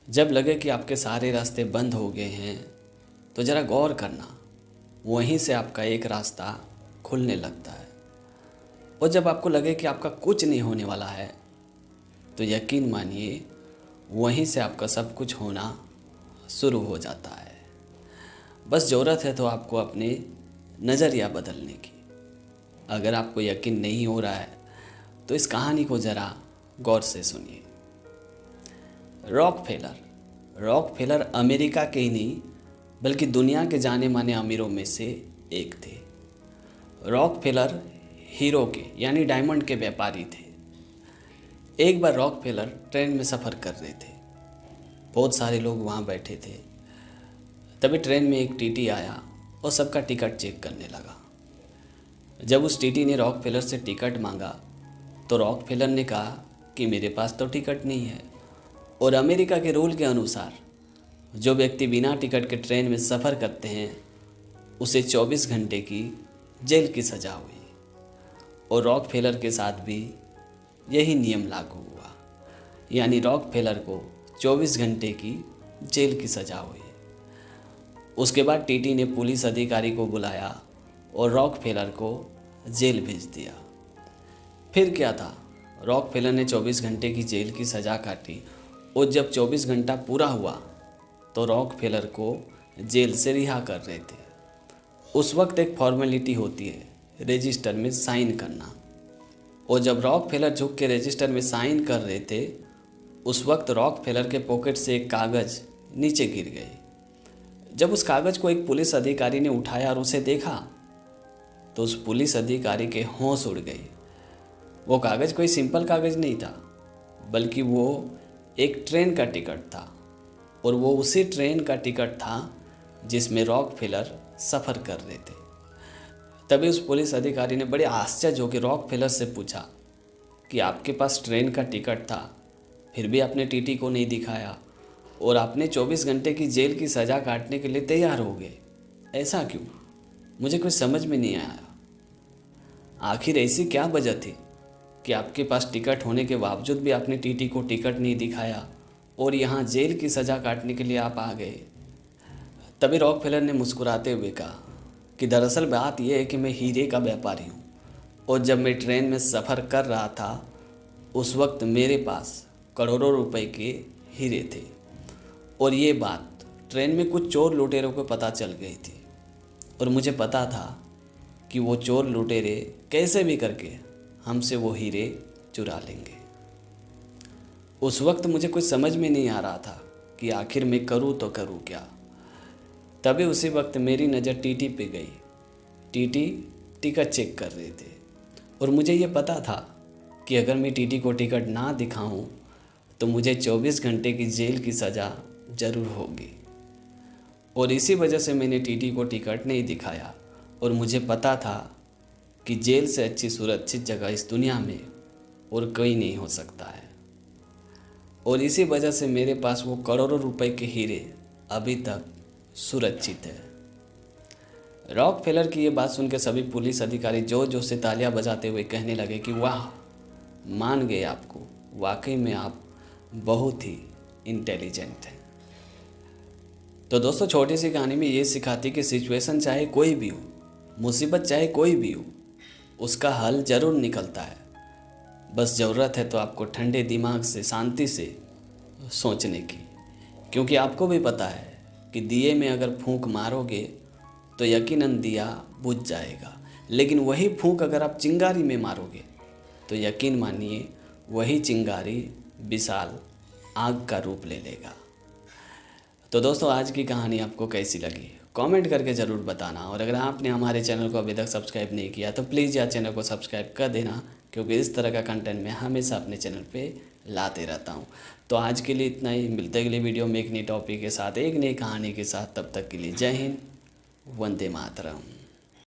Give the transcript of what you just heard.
जब लगे कि आपके सारे रास्ते बंद हो गए हैं तो ज़रा गौर करना, वहीं से आपका एक रास्ता खुलने लगता है। और जब आपको लगे कि आपका कुछ नहीं होने वाला है तो यकीन मानिए वहीं से आपका सब कुछ होना शुरू हो जाता है। बस ज़रूरत है तो आपको अपने नज़रिया बदलने की। अगर आपको यकीन नहीं हो रहा है तो इस कहानी को ज़रा गौर से सुनिए। रॉकफेलर अमेरिका के ही नहीं बल्कि दुनिया के जाने माने अमीरों में से एक थे। रॉकफेलर हीरो के यानी डायमंड के व्यापारी थे। एक बार रॉकफेलर ट्रेन में सफ़र कर रहे थे। बहुत सारे लोग वहाँ बैठे थे। तभी ट्रेन में एक टीटी आया और सबका टिकट चेक करने लगा। जब उस टीटी ने रॉकफेलर से टिकट मांगा तो रॉकफेलर ने कहा कि मेरे पास तो टिकट नहीं है, और अमेरिका के रूल के अनुसार जो व्यक्ति बिना टिकट के ट्रेन में सफ़र करते हैं उसे 24 घंटे की जेल की सज़ा हुई। और रॉकफेलर के साथ भी यही नियम लागू हुआ, यानी रॉकफेलर को 24 घंटे की जेल की सज़ा हुई। उसके बाद टीटी ने पुलिस अधिकारी को बुलाया और रॉकफेलर को जेल भेज दिया। फिर क्या था, रॉकफेलर ने 24 घंटे की जेल की सज़ा काटी और जब 24 घंटा पूरा हुआ तो रॉकफेलर को जेल से रिहा कर रहे थे। उस वक्त एक फॉर्मेलिटी होती है रजिस्टर में साइन करना, और जब रॉकफेलर झुक के रजिस्टर में साइन कर रहे थे उस वक्त रॉकफेलर के पॉकेट से एक कागज़ नीचे गिर गई। जब उस कागज़ को एक पुलिस अधिकारी ने उठाया और उसे देखा तो उस पुलिस अधिकारी के होश उड़ गई। वो कागज़ कोई सिंपल कागज़ नहीं था, बल्कि वो एक ट्रेन का टिकट था, और वो उसी ट्रेन का टिकट था जिसमें रॉकफेलर सफ़र कर रहे थे। तभी उस पुलिस अधिकारी ने बड़े आश्चर्य होकर रॉकफेलर से पूछा कि आपके पास ट्रेन का टिकट था, फिर भी आपने टीटी को नहीं दिखाया और आपने 24 घंटे की जेल की सज़ा काटने के लिए तैयार हो गए। ऐसा क्यों? मुझे कुछ समझ में नहीं आया। आखिर ऐसी क्या वजह थी कि आपके पास टिकट होने के बावजूद भी आपने टीटी को टिकट नहीं दिखाया और यहाँ जेल की सज़ा काटने के लिए आप आ गए? तभी रॉकफेलर ने मुस्कुराते हुए कहा कि दरअसल बात यह है कि मैं हीरे का व्यापारी हूँ, और जब मैं ट्रेन में सफ़र कर रहा था उस वक्त मेरे पास करोड़ों रुपए के हीरे थे, और ये बात ट्रेन में कुछ चोर लुटेरों को पता चल गई थी, और मुझे पता था कि वो चोर लुटेरे कैसे भी करके हमसे वो हीरे चुरा लेंगे। उस वक्त मुझे कुछ समझ में नहीं आ रहा था कि आखिर मैं करूँ तो करूँ क्या। तभी उसी वक्त मेरी नज़र टीटी पे गई। टीटी टिकट चेक कर रहे थे, और मुझे ये पता था कि अगर मैं टीटी को टिकट ना दिखाऊं तो मुझे 24 घंटे की जेल की सज़ा ज़रूर होगी। और इसी वजह से मैंने टीटी को टिकट नहीं दिखाया, और मुझे पता था कि जेल से अच्छी सुरक्षित जगह इस दुनिया में और कोई नहीं हो सकता है। और इसी वजह से मेरे पास वो करोड़ों रुपए के हीरे अभी तक सुरक्षित है। रॉकफेलर की ये बात सुनकर सभी पुलिस अधिकारी जोर जोर से तालियां बजाते हुए कहने लगे कि वाह, मान गए आपको, वाकई में आप बहुत ही इंटेलिजेंट हैं। तो दोस्तों, छोटी सी कहानी में ये सिखाती कि सिचुएशन चाहे कोई भी हो, मुसीबत चाहे कोई भी हो, उसका हल ज़रूर निकलता है। बस ज़रूरत है तो आपको ठंडे दिमाग से शांति से सोचने की, क्योंकि आपको भी पता है कि दिए में अगर फूंक मारोगे तो यकीनन दिया बुझ जाएगा, लेकिन वही फूंक अगर आप चिंगारी में मारोगे तो यकीन मानिए वही चिंगारी विशाल आग का रूप ले लेगा। तो दोस्तों, आज की कहानी आपको कैसी लगी कमेंट करके ज़रूर बताना, और अगर आपने हमारे चैनल को अभी तक सब्सक्राइब नहीं किया तो प्लीज़ यार चैनल को सब्सक्राइब कर देना, क्योंकि इस तरह का कंटेंट मैं हमेशा अपने चैनल पे लाते रहता हूँ। तो आज के लिए इतना ही, मिलते हैं अगली वीडियो में एक नई टॉपिक के साथ, एक नई कहानी के साथ। तब तक के लिए जय हिंद, वंदे मातरम।